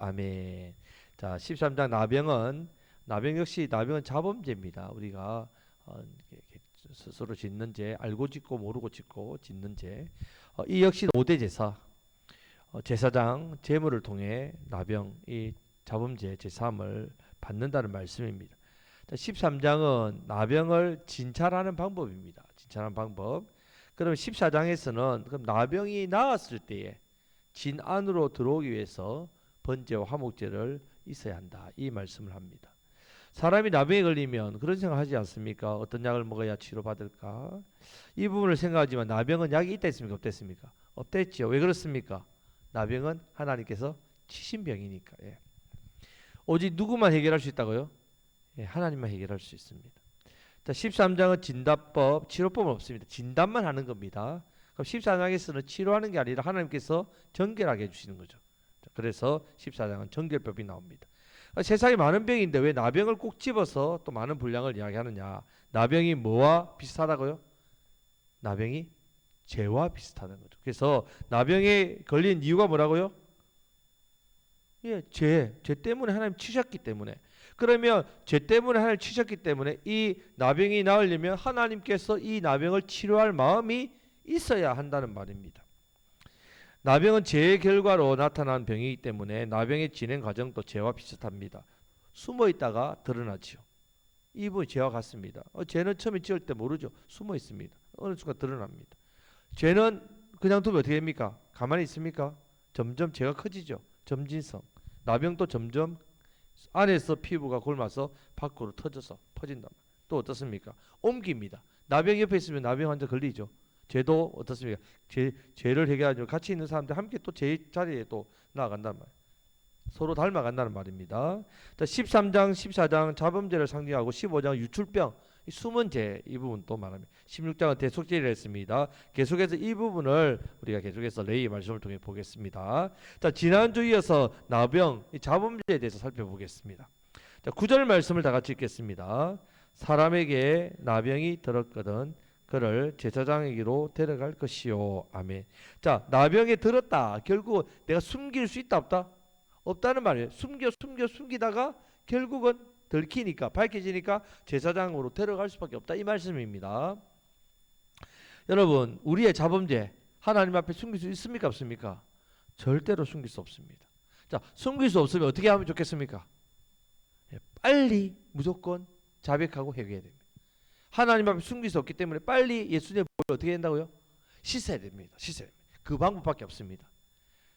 아멘. 자, 13장 나병 역시 나병은 자범죄입니다. 우리가 이렇게 스스로 짓는 죄, 알고 짓고 모르고 짓고 짓는 죄. 이 역시 5대 제사. 제사장 제물을 통해 나병 이 자범죄 제사함을 받는다는 말씀입니다. 13장은 나병을 진찰하는 방법입니다. 진찰하는 방법. 그럼 14장에서는 그럼 나병이 나았을 때에 진 안으로 들어오기 위해서 번제와 화목제를 있어야 한다. 이 말씀을 합니다. 사람이 나병에 걸리면 그런 생각하지 않습니까? 어떤 약을 먹어야 치료받을까? 이 부분을 생각하지만 나병은 약이 있다 했습니까? 없댔습니까? 없댔지요. 왜 그렇습니까? 나병은 하나님께서 치신 병이니까. 예. 오직 누구만 해결할 수 있다고요? 예, 하나님만 해결할 수 있습니다. 자, 13장은 진단법, 치료법은 없습니다. 진단만 하는 겁니다. 그럼 14장에서는 치료하는 게 아니라 하나님께서 정결하게 해주시는 거죠. 자, 그래서 14장은 정결법이 나옵니다. 세상에 많은 병인데 왜 나병을 꼭 집어서 또 많은 분량을 이야기하느냐? 나병이 뭐와 비슷하다고요? 나병이 죄와 비슷하다는 거죠. 그래서 나병에 걸린 이유가 뭐라고요? 예, 죄 때문에 하나님 치셨기 때문에. 그러면 죄 때문에 하나님 치셨기 때문에 이 나병이 나으려면 하나님께서 이 나병을 치료할 마음이 있어야 한다는 말입니다. 나병은 죄의 결과로 나타난 병이기 때문에 나병의 진행 과정도 죄와 비슷합니다. 숨어 있다가 드러나지요. 이 부분이 죄와 같습니다. 죄는 처음에 지을 때 모르죠. 숨어 있습니다. 어느 순간 드러납니다. 죄는 그냥 두면 어떻게 됩니까? 가만히 있습니까? 점점 죄가 커지죠. 점진성. 나병도 점점 안에서 피부가 곪아서 밖으로 터져서 퍼진다. 또 어떻습니까? 옮깁니다. 나병 옆에 있으면 나병 환자 걸리죠. 죄도 어떻습니까? 죄를 해결하죠. 같이 있는 사람들 함께 또 제 자리에 또 나아간단 말이에요. 서로 닮아간다는 말입니다. 13장, 14장 자범죄를 상징하고 15장 유출병, 숨은 죄 이 부분 또 말합니다. 16장은 대속죄를 했습니다. 계속해서 이 부분을 우리가 계속해서 레이 말씀을 통해 보겠습니다. 자, 지난주 이어서 나병, 자범죄에 대해서 살펴보겠습니다. 자, 9절 말씀을 다 같이 읽겠습니다. 사람에게 나병이 들었거든 그를 제사장에게로 데려갈 것이요. 아멘. 자, 나병에 들었다. 결국 내가 숨길 수 있다 없다? 없다는 말이에요. 숨기다가 결국은 들키니까 밝혀지니까 제사장으로 데려갈 수밖에 없다 이 말씀입니다. 여러분 우리의 자범죄 하나님 앞에 숨길 수 있습니까 없습니까? 절대로 숨길 수 없습니다. 자, 숨길 수 없으면 어떻게 하면 좋겠습니까? 빨리 무조건 자백하고 회개해야 됩니다. 하나님 앞에 숨길 수 없기 때문에 빨리 예수님의 보혈을 어떻게 된다고요? 씻어야 됩니다. 씻어야 됩니다. 그 방법밖에 없습니다.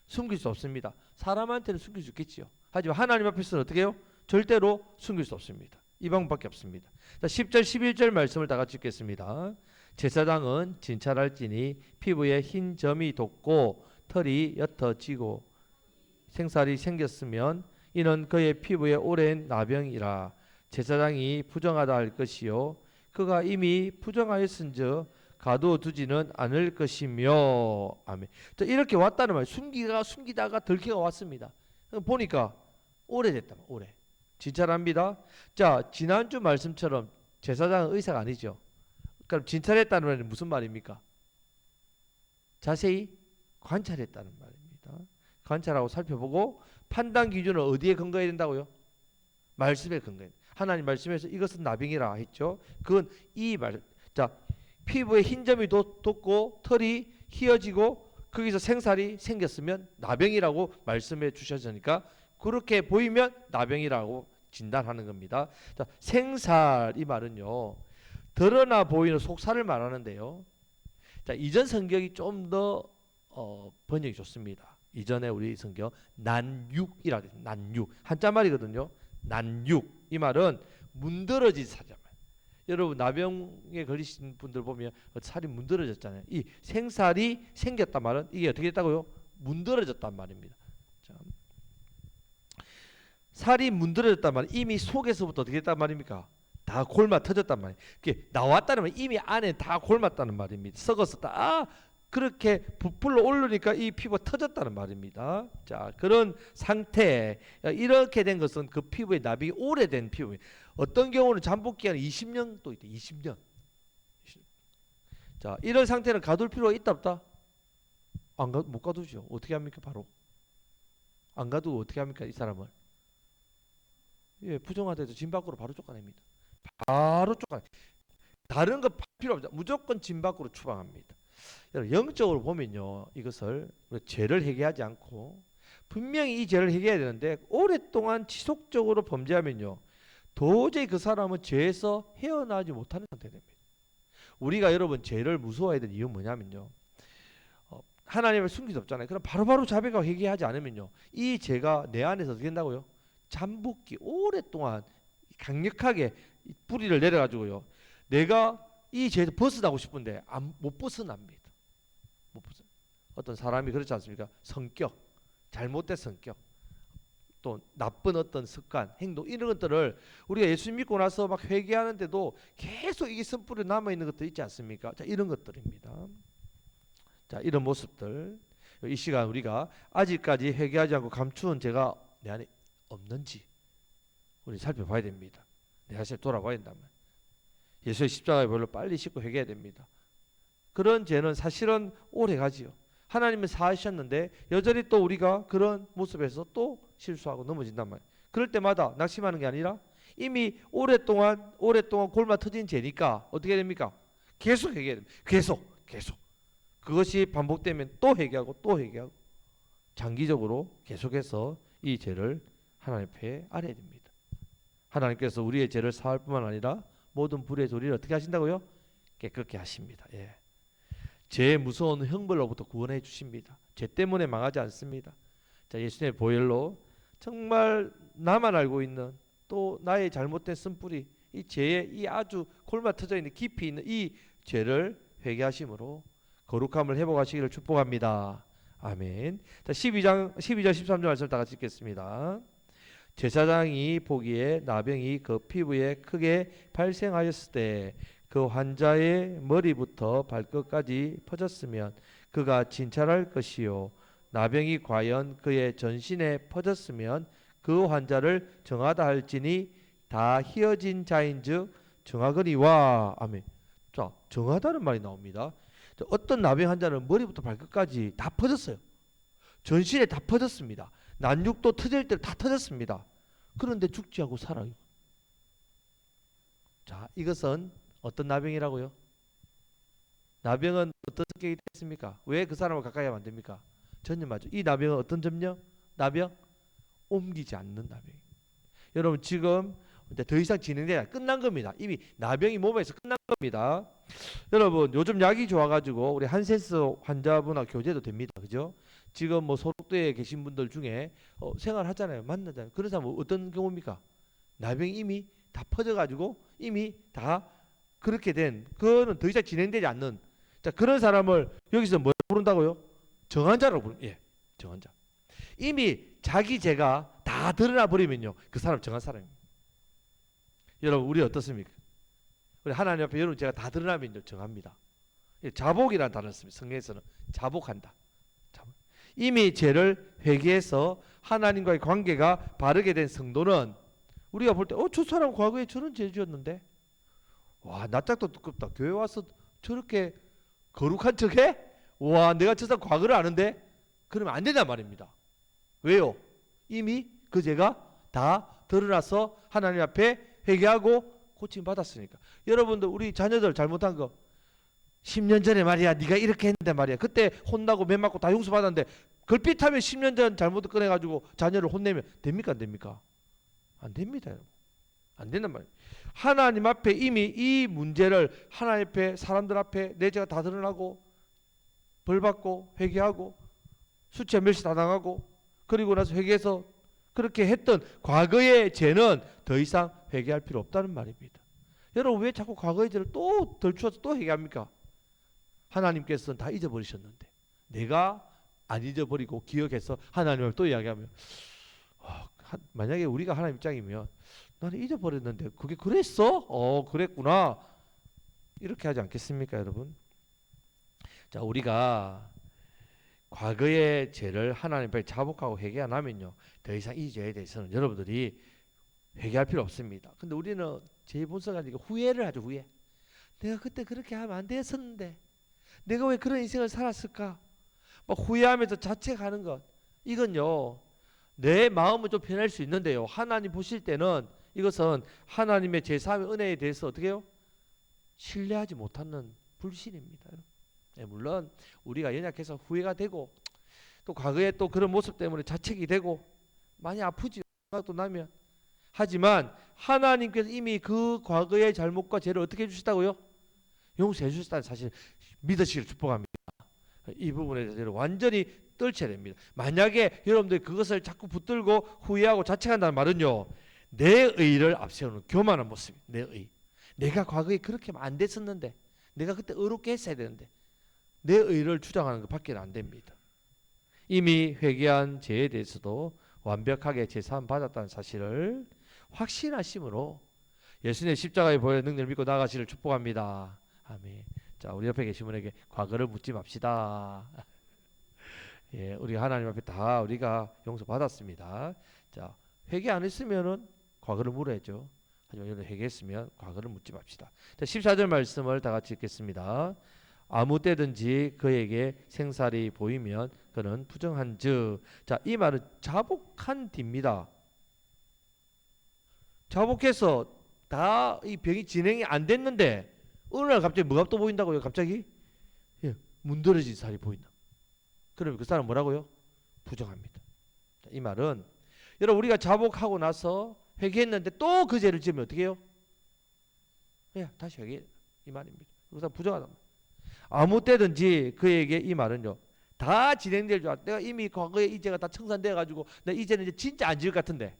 숨길 수 없습니다. 사람한테는 숨길 수 있겠지요. 하지만 하나님 앞에서는 어떻게 해요? 절대로 숨길 수 없습니다. 이 방법밖에 없습니다. 자, 10절 11절 말씀을 다 같이 읽겠습니다. 제사장은 진찰할지니 피부에 흰 점이 돋고 털이 옅어지고 생살이 생겼으면 이는 그의 피부에 오랜 나병이라 제사장이 부정하다 할 것이요 그가 이미 부정하였은즉 가둬두지는 않을 것이며 아멘. 자, 이렇게 왔다는 말. 숨기다가 들키가 왔습니다. 보니까 오래됐다. 오래. 진찰합니다. 자, 지난주 말씀처럼 제사장은 의사가 아니죠. 그럼 진찰했다는 말은 무슨 말입니까? 자세히 관찰했다는 말입니다. 관찰하고 살펴보고 판단 기준을 어디에 근거해야 된다고요? 말씀에 근거해. 하나님 말씀에서 이것은 나병이라 했죠. 그건 이 말. 자, 피부에 흰 점이 돋고 털이 휘어지고 거기서 생살이 생겼으면 나병이라고 말씀해 주셨으니까 그렇게 보이면 나병이라고 진단하는 겁니다. 자, 생살 이 말은요. 드러나 보이는 속살을 말하는데요. 자, 이전 성경이 좀 더 번역이 좋습니다. 이전에 우리 성경 난육이라 돼. 난육. 한자말이거든요. 난육. 이 말은 문드러진 사자. 여러분 나병에 걸리신 분들 보면 살이 문드러졌잖아요. 이 생살이 생겼단 말은 이게 어떻게 됐다고요? 문드러졌단 말입니다. 자, 살이 문드러졌단 말은 이미 속에서부터 어떻게 됐단 말입니까? 다 골마 터졌단 말이에요. 그게 나왔다는 말 이미 안에 다 골맞다는 말입니다. 썩었었다. 그렇게 부풀러 오르니까 이 피부가 터졌다는 말입니다. 자, 그런 상태 이렇게 된 것은 그 피부의 나병이 오래된 피부. 어떤 경우는 잠복 기간이 20년도 있대. 20년. 자, 이런 상태는 가둘 필요가 있다 없다? 못 가두죠. 어떻게 합니까? 바로 안 가도 어떻게 합니까? 이 사람을 예, 부정하더라도 진 밖으로 바로 쫓아냅니다. 바로 쫓아내. 다른 거 필요 없다. 무조건 진 밖으로 추방합니다. 여러분, 영적으로 보면요, 이것을 죄를 해결하지 않고 분명히 이 죄를 해결해야 되는데 오랫동안 지속적으로 범죄하면요, 도저히 그 사람은 죄에서 헤어나지 못하는 상태가 됩니다. 우리가 여러분 죄를 무서워해야 되는 이유는 뭐냐면요, 하나님을 숨길 수 없잖아요. 그럼 바로바로 자백하고 회개하지 않으면요, 이 죄가 내 안에서 어떻게 된다고요? 잠복기 오랫동안 강력하게 뿌리를 내려가지고요, 내가 이 죄에서 벗어나고 싶은데 못 벗어납니다. 못 벗어. 어떤 사람이 그렇지 않습니까? 성격, 잘못된 성격, 또 나쁜 어떤 습관, 행동, 이런 것들을 우리가 예수 믿고 나서 막 회개하는데도 계속 이게 선뿌리 남아 있는 것들 있지 않습니까? 자, 이런 것들입니다. 자, 이런 모습들, 이 시간 우리가 아직까지 회개하지 않고 감추은 죄가 내 안에 없는지 우리 살펴봐야 됩니다. 내 자신을 돌아봐야 된다면 예수의 십자가의 벌로 빨리 씻고 회개해야 됩니다. 그런 죄는 사실은 오래 가지요. 하나님은 사하셨는데 여전히 또 우리가 그런 모습에서 또 실수하고 넘어진단 말이에요. 그럴 때마다 낙심하는 게 아니라 이미 오랫동안 골마 터진 죄니까 어떻게 됩니까? 계속 회개해야 됩니다. 계속. 그것이 반복되면 또 회개하고 또 회개하고 장기적으로 계속해서 이 죄를 하나님 앞에 알아야 됩니다. 하나님께서 우리의 죄를 사할 뿐만 아니라 모든 불의 조리를 어떻게 하신다고요? 깨끗게 하십니다. 예. 죄의 무서운 형벌로부터 구원해 주십니다. 죄 때문에 망하지 않습니다. 자, 예수님의 보혈로 정말 나만 알고 있는 또 나의 잘못된 쓴뿌리, 이 죄의 이 아주 골마 터져 있는 깊이 있는 이 죄를 회개하심으로 거룩함을 회복하시기를 축복합니다. 아멘. 자, 12절 13절 말씀 다 같이 읽겠습니다. 제사장이 보기에 나병이 그 피부에 크게 발생하였을 때 그 환자의 머리부터 발끝까지 퍼졌으면 그가 진찰할 것이요, 나병이 과연 그의 전신에 퍼졌으면 그 환자를 정하다 할지니 다 희어진 자인즉 정하거니와. 아멘. 자, 정하다는 말이 나옵니다. 어떤 나병 환자는 머리부터 발끝까지 다 퍼졌어요. 전신에 다 퍼졌습니다. 난육도 터질 때 다 터졌습니다. 그런데 죽지 않고 살아요. 자, 이것은 어떤 나병이라고요? 나병은 어떤 성격이 됐습니까? 왜 그 사람을 가까이 하면 안 됩니까? 전염하죠. 이 나병은 어떤 점요? 나병? 옮기지 않는 나병. 여러분, 지금 이제 더 이상 진행되지 끝난 겁니다. 이미 나병이 몸에서 끝난 겁니다. 여러분, 요즘 약이 좋아가지고 우리 한센스 환자분하고 교제도 됩니다. 그죠? 지금 뭐 소록도에 계신 분들 중에 생활하잖아요. 만나잖아요. 그런 사람은 어떤 경우입니까? 나병이 이미 다 퍼져가지고 이미 다 그렇게 된, 그거는 더 이상 진행되지 않는, 자, 그런 사람을 여기서 뭐 부른다고요? 정환자라고 부릅니다. 예, 정환자. 이미 자기 죄가 다 드러나 버리면요, 그 사람 정한 사람입니다. 여러분, 우리 어떻습니까? 우리 하나님 앞에 여러분 죄가 다 드러나면요, 정합니다. 자복이라는 단어를 씁니다. 성경에서는 자복한다. 이미 죄를 회개해서 하나님과의 관계가 바르게 된 성도는 우리가 볼 때, 저 사람 과거에 저런 죄 지었는데, 와, 낯짝도 두껍다. 교회 와서 저렇게 거룩한 척해? 와, 내가 저 사람 과거를 아는데? 그러면 안 된단 말입니다. 왜요? 이미 그 죄가 다 드러나서 하나님 앞에 회개하고 고침 받았으니까. 여러분들, 우리 자녀들 잘못한 거 10년 전에 말이야, 네가 이렇게 했는데 말이야, 그때 혼나고 매 맞고 다 용서 받았는데 걸핏하면 10년 전 잘못을 꺼내가지고 자녀를 혼내면 됩니까, 안 됩니까? 안 됩니다, 여러분. 안 된단 말이에요. 하나님 앞에 이미 이 문제를 하나님 앞에, 사람들 앞에 내 죄가 다 드러나고 벌받고 회개하고 수치와 멸시 다 당하고 그리고 나서 회개해서 그렇게 했던 과거의 죄는 더 이상 회개할 필요 없다는 말입니다. 여러분, 왜 자꾸 과거의 죄를 또 덜추어서 또 회개합니까? 하나님께서는 다 잊어버리셨는데 내가 안 잊어버리고 기억해서 하나님을 또 이야기하면, 만약에 우리가 하나님 입장이면 나는 잊어버렸는데 그게 그랬어? 그랬구나. 이렇게 하지 않겠습니까, 여러분? 자, 우리가 과거의 죄를 하나님 앞에 자복하고 회개 안 하면요, 더 이상 이 죄에 대해서는 여러분들이 회개할 필요 없습니다. 근데 우리는 죄의 본성이 아니고 후회를 하죠. 후회. 내가 그때 그렇게 하면 안 됐었는데 내가 왜 그런 인생을 살았을까? 막 후회하면서 자책하는 것, 이건요, 내 마음은 좀 편할 수 있는데요. 하나님 보실 때는 이것은 하나님의 제3의 은혜에 대해서 어떻게 해요? 신뢰하지 못하는 불신입니다. 예, 물론 우리가 연약해서 후회가 되고 또 과거에 또 그런 모습 때문에 자책이 되고 많이 아프지 생각도 나면 하지만 하나님께서 이미 그 과거의 잘못과 죄를 어떻게 해주셨다고요? 용서해 주셨다는 사실 믿으시길 축복합니다. 이 부분에 대해서 완전히 떨쳐야 됩니다. 만약에 여러분들이 그것을 자꾸 붙들고 후회하고 자책한다는 말은요, 내 의를 앞세우는 교만한 모습. 내 의. 내가 과거에 그렇게 하면 안 됐었는데, 내가 그때 의롭게 했어야 되는데, 내 의를 주장하는 것밖에 안 됩니다. 이미 회개한 죄에 대해서도 완벽하게 제사함 받았다는 사실을 확신하심으로 예수님의 십자가의 보혈의 능력을 믿고 나아가시를 축복합니다. 아멘. 자, 우리 옆에 계신 분에게 과거를 묻지 맙시다. 예, 우리 하나님 앞에 다 우리가 용서 받았습니다. 자, 회개 안 했으면은 과거를 물어야죠. 하지만 여러분 회개했으면 과거를 묻지 맙시다. 자, 14절 말씀을 다 같이 읽겠습니다. 아무 때든지 그에게 생살이 보이면 그는 부정한즉. 자, 이 말은 자복한 뒤입니다. 자복해서 다 이 병이 진행이 안 됐는데 어느 날 갑자기 뭐가 또 보인다고요? 갑자기 예, 문드러진 살이 보인다. 그러면 그 사람 뭐라고요? 부정합니다. 자, 이 말은 여러분 우리가 자복하고 나서 회개했는데 또 그 죄를 지으면 어떻게 해요? 예, 다시 회개 이 말입니다. 그 사람 부정하다. 아무 때든지 그에게 이 말은요. 다 진행될 줄 알아. 내가 이미 과거에 이 죄가 다 청산돼 가지고 내 이제는 이제 진짜 안 지을 것 같은데.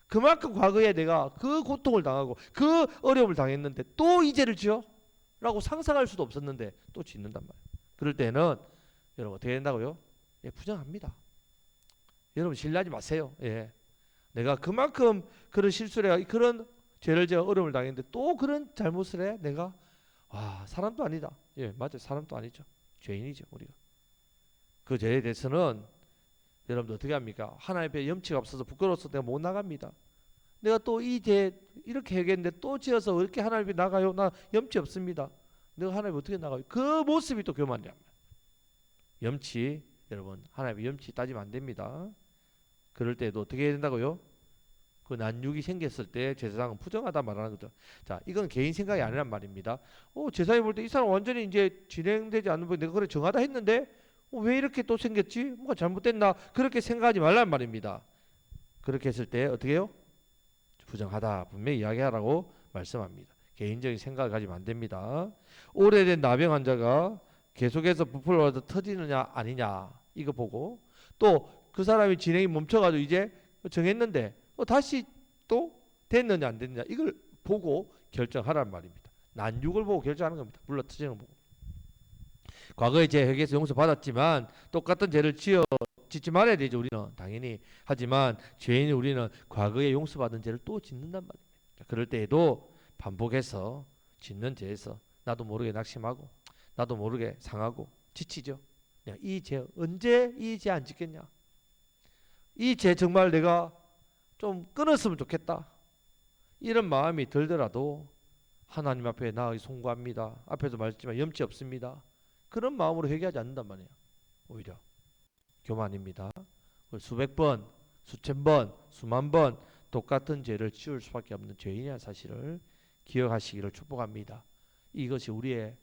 그만큼 과거에 내가 그 고통을 당하고 그 어려움을 당했는데 또 이 죄를 지어? 라고 상상할 수도 없었는데 또 짓는단 말이에요. 그럴 때는 여러분 어떻게 된다고요? 예, 부정합니다. 여러분 신뢰하지 마세요. 예. 내가 그만큼 그런 실수를 해 그런 죄를 지어 어려움을 당했는데 또 그런 잘못을 해? 내가 와 사람도 아니다. 예, 맞아요. 사람도 아니죠. 죄인이죠 우리가. 그 죄에 대해서는 여러분들 어떻게 합니까? 하나님 앞에 염치가 없어서 부끄러워서 내가 못 나갑니다. 내가 또 이 죄 이렇게 해야겠는데 또 지어서 이렇게 하나님 앞에 나가요? 나 염치 없습니다. 내가 하나님 어떻게 나가요? 그 모습이 또 교만이야. 염치 여러분 하나님 염치 따지면 안 됩니다. 그럴 때도 어떻게 해야 된다고요? 그 난육이 생겼을 때 제사장은 부정하다 말하는 거죠. 자, 이건 개인 생각이 아니란 말입니다. 제사장이 볼 때 이 사람 완전히 이제 진행되지 않는 분 내가 그래 정하다 했는데 왜 이렇게 또 생겼지? 뭔가 잘못됐나? 그렇게 생각하지 말란 말입니다. 그렇게 했을 때 어떻게 해요? 부정하다 분명히 이야기하라고 말씀합니다. 개인적인 생각을 가지면 안 됩니다. 오래된 나병 환자가 계속해서 부풀어 터지느냐 아니냐 이거 보고 또 그 사람이 진행이 멈춰가지고 이제 정했는데 다시 또 됐느냐 안 됐느냐 이걸 보고 결정하란 말입니다. 난육을 보고 결정하는 겁니다. 물러 터지는 거 보고. 과거에 제 회개에서 용서 받았지만 똑같은 죄를 짓지 말아야 되죠. 우리는 당연히. 하지만 죄인이 우리는 과거에 용서받은 죄를 또 짓는단 말입니다. 그럴 때에도 반복해서 짓는 죄에서 나도 모르게 낙심하고 나도 모르게 상하고 지치죠. 이 죄 언제 이 죄 안 짓겠냐? 이 죄 정말 내가 좀 끊었으면 좋겠다. 이런 마음이 들더라도 하나님 앞에 나아가 송구합니다. 앞에도 말했지만 염치 없습니다. 그런 마음으로 회개하지 않는단 말이에요. 오히려 교만입니다. 수백 번, 수천 번, 수만 번 똑같은 죄를 지을 수밖에 없는 죄인이라는 사실을 기억하시기를 축복합니다. 이것이 우리의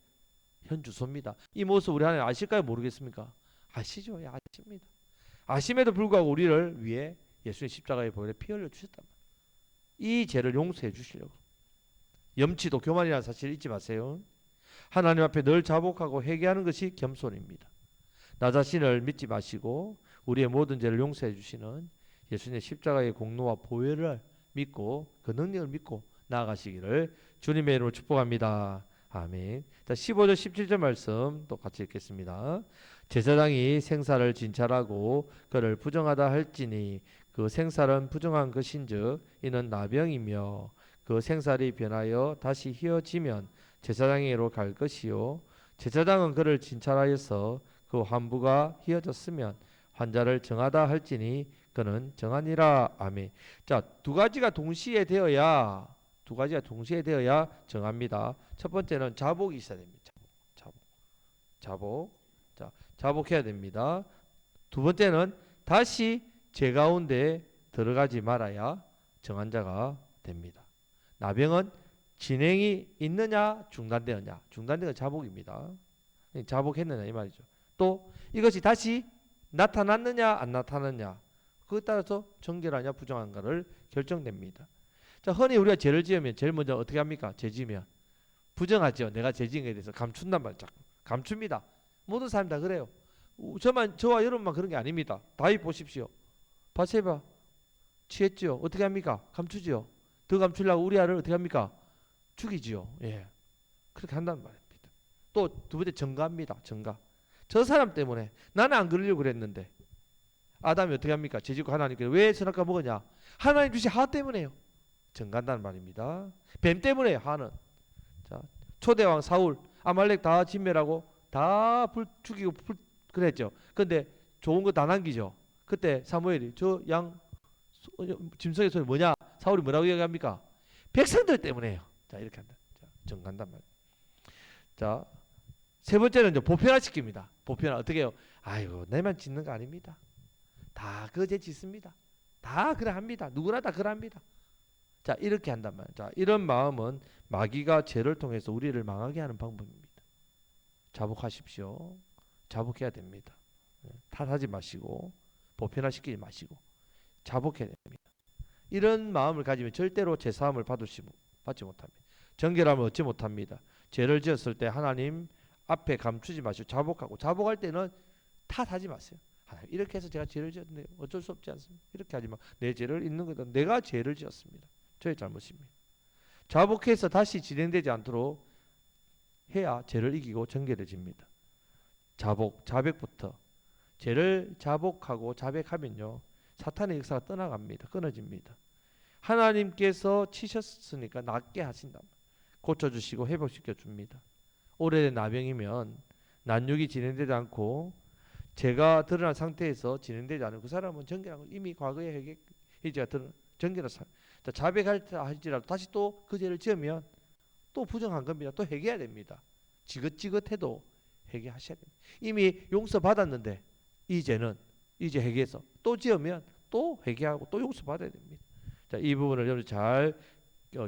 현 주소입니다. 이 모습 우리 하나님 아실까요? 모르겠습니까? 아시죠? 예, 아십니다. 아심에도 불구하고 우리를 위해 예수의 십자가의 보혈에 피 흘려 주셨단 말이에요. 이 죄를 용서해 주시려고. 염치도 교만이라는 사실을 잊지 마세요. 하나님 앞에 늘 자복하고 회개하는 것이 겸손입니다. 나 자신을 믿지 마시고 우리의 모든 죄를 용서해 주시는 예수님의 십자가의 공로와 보혈을 믿고 그 능력을 믿고 나아가시기를 주님의 이름으로 축복합니다. 아멘. 자, 15절 17절 말씀 또 같이 읽겠습니다. 제사장이 생사를 진찰하고 그를 부정하다 할지니 그 생살은 부정한 것인즉 이는 나병이며 그 생살이 변하여 다시 휘어지면 제사장에게로 갈 것이요 제사장은 그를 진찰하여서 그 환부가 휘어졌으면 환자를 정하다 할지니 그는 정하니라. 아멘. 자, 두 가지가 동시에 되어야 정합니다. 첫 번째는 자복이 있어야 됩니다. 자복. 자, 자복해야 됩니다. 두 번째는 다시 제 가운데 들어가지 말아야 정한 자가 됩니다. 나병은 진행이 있느냐 중단되느냐. 중단된 건 자복입니다. 자복했느냐 이 말이죠. 또 이것이 다시 나타났느냐 안 나타났느냐. 그에 따라서 정결하냐 부정한가를 결정됩니다. 자, 흔히 우리가 죄를 지으면 제일 먼저 어떻게 합니까? 죄 지으면 부정하죠. 내가 죄 지은 것에 대해서 감춘단 말이죠. 감춥니다. 모든 사람이 다 그래요. 저와 여러분만 그런 게 아닙니다. 다윗 보십시오. 바세바 취했지요. 어떻게 합니까? 감추지요. 더 감추려고 우리아를 어떻게 합니까? 죽이지요. 예, 그렇게 한다는 말입니다. 또 두 번째 전가입니다. 전가. 저 사람 때문에 나는 안 그러려고 그랬는데 아담이 어떻게 합니까? 죄짓고 하나님께 왜 선악과 먹었냐? 하나님 주신 하 때문에요. 전가한다는 말입니다. 뱀 때문에요. 하는. 자, 초대왕 사울 아말렉 다 진멸하고 다 불 죽이고 그랬죠. 근데 좋은 거 다 남기죠. 그때 사무엘이 저 양 짐승의 소리 뭐냐? 사울이 뭐라고 얘기합니까? 백성들 때문에요. 자, 이렇게 한다. 자, 정간단 말. 자, 세 번째는 이제 보편화시킵니다. 보편화 어떻게 해요? 아이고, 내만 짓는 거 아닙니다. 다 그제 짓습니다. 다 그래 합니다. 누구나 다 그래 합니다. 자, 이렇게 한단 말이에요. 자, 이런 마음은 마귀가 죄를 통해서 우리를 망하게 하는 방법입니다. 자복하십시오. 자복해야 됩니다. 탓하지 마시고 보편화시키지 마시고 자복해야 됩니다. 이런 마음을 가지면 절대로 제사함을 받지 못합니다. 정결함을 얻지 못합니다. 죄를 지었을 때 하나님 앞에 감추지 마시고 자복하고, 자복할 때는 탓하지 마세요. 하나님 이렇게 해서 제가 죄를 지었는데 어쩔 수 없지 않습니까? 이렇게 하지 마. 내 죄를 있는 거다. 내가 죄를 지었습니다. 저의 잘못입니다. 자복해서 다시 진행되지 않도록 해야 죄를 이기고 정결해집니다. 자백부터 죄를 자복하고 자백하면요, 사탄의 역사가 떠나갑니다. 끊어집니다. 하나님께서 치셨으니까 낫게 하신다. 고쳐주시고 회복시켜 줍니다. 오래된 나병이면 난육이 진행되지 않고 죄가 드러난 상태에서 진행되지 않은 그 사람은 정결한 거 이미 과거에 이제 정결한 사람. 자백할 때 할지라도 다시 또 그 죄를 지으면 또 부정한 겁니다. 또 회개해야 됩니다. 지긋지긋해도 회개하셔야 됩니다. 이미 용서받았는데 이제 회개해서 또 지으면 또 회개하고 또 용서받아야 됩니다. 자, 이 부분을 여러분 잘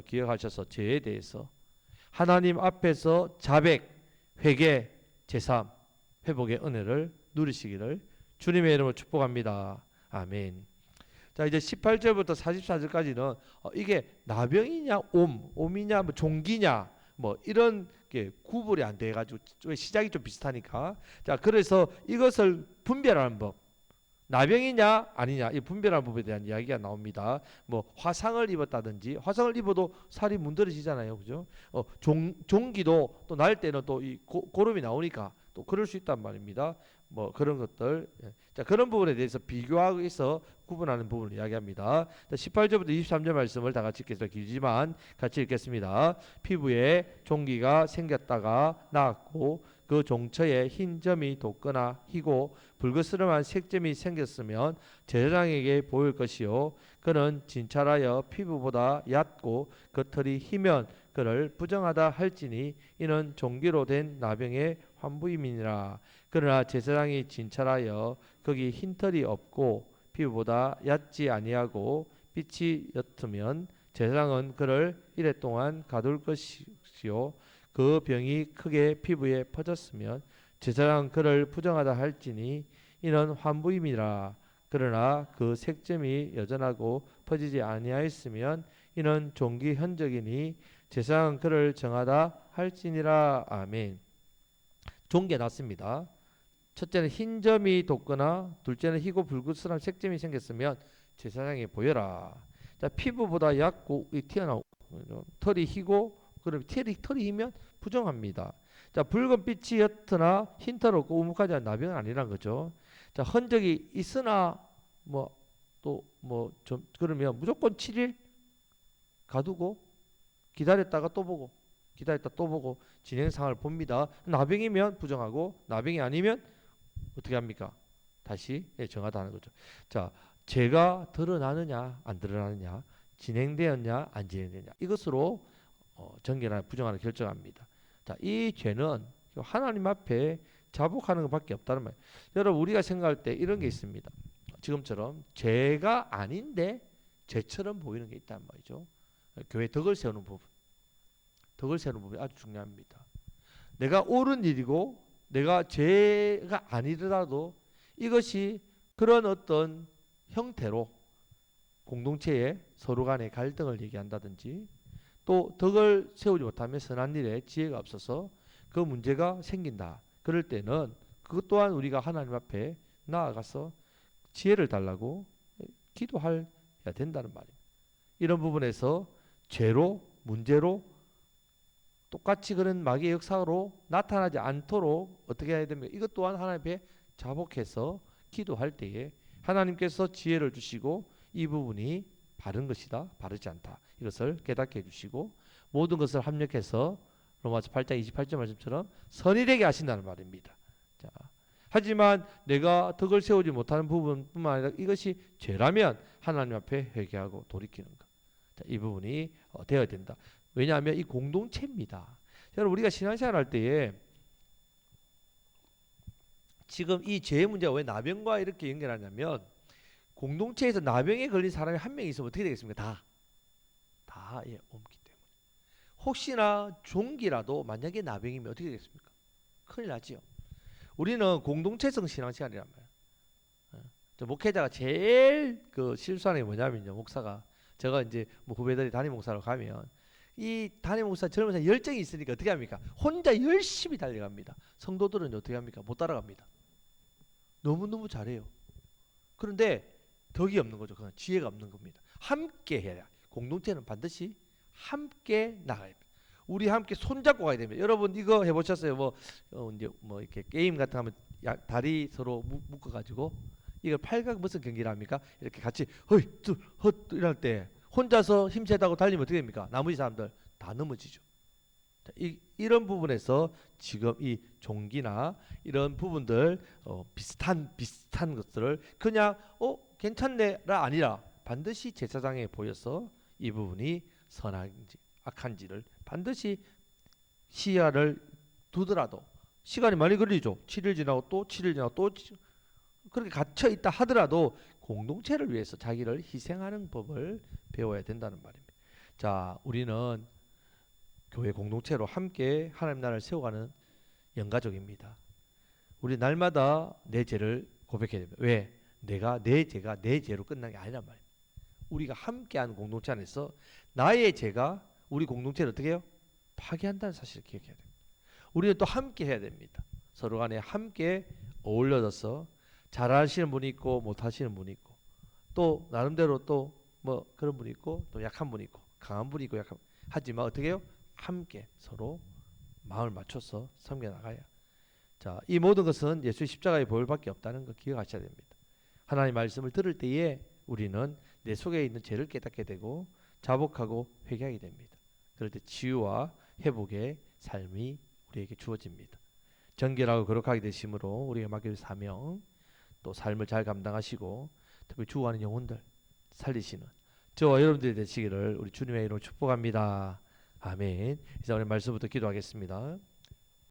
기억하셔서 죄에 대해서 하나님 앞에서 자백, 회개, 제삼, 회복의 은혜를 누리시기를 주님의 이름으로 축복합니다. 아멘. 자, 이제 18절부터 44절까지는 이게 나병이냐 옴이냐 뭐 종기냐 뭐 이런 게 구분이 안 돼 가지고 시작이 좀 비슷하니까, 자, 그래서 이것을 분별하는 법, 나병이냐 아니냐 이 분별하는 법에 대한 이야기가 나옵니다. 뭐 화상을 입었다든지, 화상을 입어도 살이 문드러지잖아요, 그죠? 종기도 또 날 때는 또 이 고름이 나오니까 또 그럴 수 있단 말입니다. 뭐 그런 것들, 자, 그런 부분에 대해서 비교하기위해서 구분하는 부분을 이야기합니다. 18절부터 23절 말씀을 다 같이 읽겠습니다. 길지만 같이 읽겠습니다. 피부에 종기가 생겼다가 나았고 그 종처에 흰 점이 돋거나 희고 불그스름한 색점이 생겼으면 제사장에게 보일 것이요 그는 진찰하여 피부보다 얕고 겉털이 희면 그를 부정하다 할지니 이는 종기로 된 나병의 환부임이니라. 그러나 제사장이 진찰하여 거기 흰털이 없고 피부보다 얕지 아니하고 빛이 옅으면 제사장은 그를 이레 동안 가둘 것이요 그 병이 크게 피부에 퍼졌으면 제사장은 그를 부정하다 할지니 이는 환부임이라. 그러나 그 색점이 여전하고 퍼지지 아니하였으면 이는 종기 현적이니 제사장은 그를 정하다 할지니라. 아멘. 종기가 났습니다. 첫째는 흰 점이 돋거나 둘째는 희고 불그스름한 색점이 생겼으면 제사장에 보여라. 자, 피부보다 얕고 튀어나오고 털이 희고 그럼 털이 희면 부정합니다. 자, 붉은 빛이 옅으나 흰털 없고 우묵하지 않은 나병은 아니란 거죠. 자, 흔적이 있으나 뭐 또 뭐 좀 그러면 무조건 7일 가두고 기다렸다가 또 보고 기다렸다 또 보고 진행 상황을 봅니다. 나병이면 부정하고 나병이 아니면 어떻게 합니까? 다시 정하다 하는 거죠. 자, 죄가 드러나느냐 안 드러나느냐, 진행되었냐 안 진행되느냐, 이것으로 정결하나 부정하나 결정합니다. 자, 이 죄는 하나님 앞에 자복하는 것밖에 없다는 말이에요. 여러분, 우리가 생각할 때 이런 게 있습니다. 지금처럼 죄가 아닌데 죄처럼 보이는 게 있단 말이죠. 교회 덕을 세우는 부분, 덕을 세우는 부분이 아주 중요합니다. 내가 옳은 일이고 내가 죄가 아니더라도 이것이 그런 어떤 형태로 공동체에 서로 간의 갈등을 얘기한다든지 또 덕을 세우지 못하면 선한 일에 지혜가 없어서 그 문제가 생긴다. 그럴 때는 그것 또한 우리가 하나님 앞에 나아가서 지혜를 달라고 기도해야 된다는 말입니다. 이런 부분에서 죄로 문제로 똑같이 그런 마귀의 역사로 나타나지 않도록 어떻게 해야 됩니까? 이것 또한 하나님 앞에 자복해서 기도할 때에 하나님께서 지혜를 주시고 이 부분이 바른 것이다, 바르지 않다. 이것을 깨닫게 해주시고 모든 것을 합력해서 로마서 8장 28절 말씀처럼 선이 되게 하신다는 말입니다. 자, 하지만 내가 덕을 세우지 못하는 부분뿐만 아니라 이것이 죄라면 하나님 앞에 회개하고 돌이키는 것. 자, 이 부분이 되어야 된다. 왜냐하면 이 공동체입니다. 여러분 우리가 신앙생활 할 때에 지금 이 죄의 문제가 왜 나병과 이렇게 연결하냐면 공동체에서 나병에 걸린 사람이 한 명 있으면 어떻게 되겠습니까? 다 옮기 때문에. 혹시나 종기라도 만약에 나병이면 어떻게 되겠습니까? 큰일 나지요. 우리는 공동체성 신앙생활이란 말이에요. 저 목회자가 제일 그 실수하는 게 뭐냐면요. 목사가 제가 이제 뭐 후배들이 담임 목사로 가면 이 담임 목사 젊은 사람 열정이 있으니까 어떻게 합니까? 혼자 열심히 달려갑니다. 성도들은 어떻게 합니까? 못 따라갑니다. 너무너무 잘해요. 그런데 덕이 없는 거죠. 그건 지혜가 없는 겁니다. 함께 해야. 공동체는 반드시 함께 나가야 됩니다. 우리 함께 손잡고 가야 됩니다. 여러분 이거 해보셨어요? 이제 뭐 이렇게 게임 같은 거 하면 다리 서로 묶어가지고 이걸 팔각 무슨 경기를 합니까? 이렇게 같이 허이 둘헛 이럴 때 혼자서 힘세다고 달리면 어떻게 됩니까? 나머지 사람들 다 넘어지죠. 자, 이런 부분에서 지금 이 종기나 이런 부분들 비슷한 것들을 그냥 괜찮네라 아니라 반드시 제사장에 보여서 이 부분이 선한지 악한지를 반드시 시야를 두더라도 시간이 많이 걸리죠. 7일 지나고 또 7일 지나고 또 그렇게 갇혀 있다 하더라도 공동체를 위해서 자기를 희생하는 법을 배워야 된다는 말입니다. 자, 우리는 교회 공동체로 함께 하나님 나라를 세워가는 영가족입니다. 우리 날마다 내 죄를 고백해야 됩니다. 왜? 내 죄가 내 죄로 끝난 게 아니란 말이에요. 우리가 함께하는 공동체 안에서 나의 죄가 우리 공동체를 어떻게 해요? 파괴한다는 사실을 기억해야 됩니다. 우리는 또 함께 해야 됩니다. 서로 간에 함께 어울려져서 잘하시는 분이 있고 못하시는 분이 있고 또 나름대로 또 뭐 그런 분이 있고 또 약한 분이 있고 강한 분이 있고 약한 하지만 어떻게 해요? 함께 서로 마음을 맞춰서 섬겨 나가야. 자, 이 모든 것은 예수의 십자가의 보혈밖에 없다는 거 기억하셔야 됩니다. 하나님의 말씀을 들을 때에 우리는 내 속에 있는 죄를 깨닫게 되고 자복하고 회개하게 됩니다. 그럴 때 치유와 회복의 삶이 우리에게 주어집니다. 정결하고 거룩하게 되심으로 우리가 맡길 사명 또 삶을 잘 감당하시고 특히 죽어가는 영혼들 살리시는 저와 여러분들이 되시기를 우리 주님의 이름으로 축복합니다. 아멘. 이제 오늘 말씀부터 기도하겠습니다.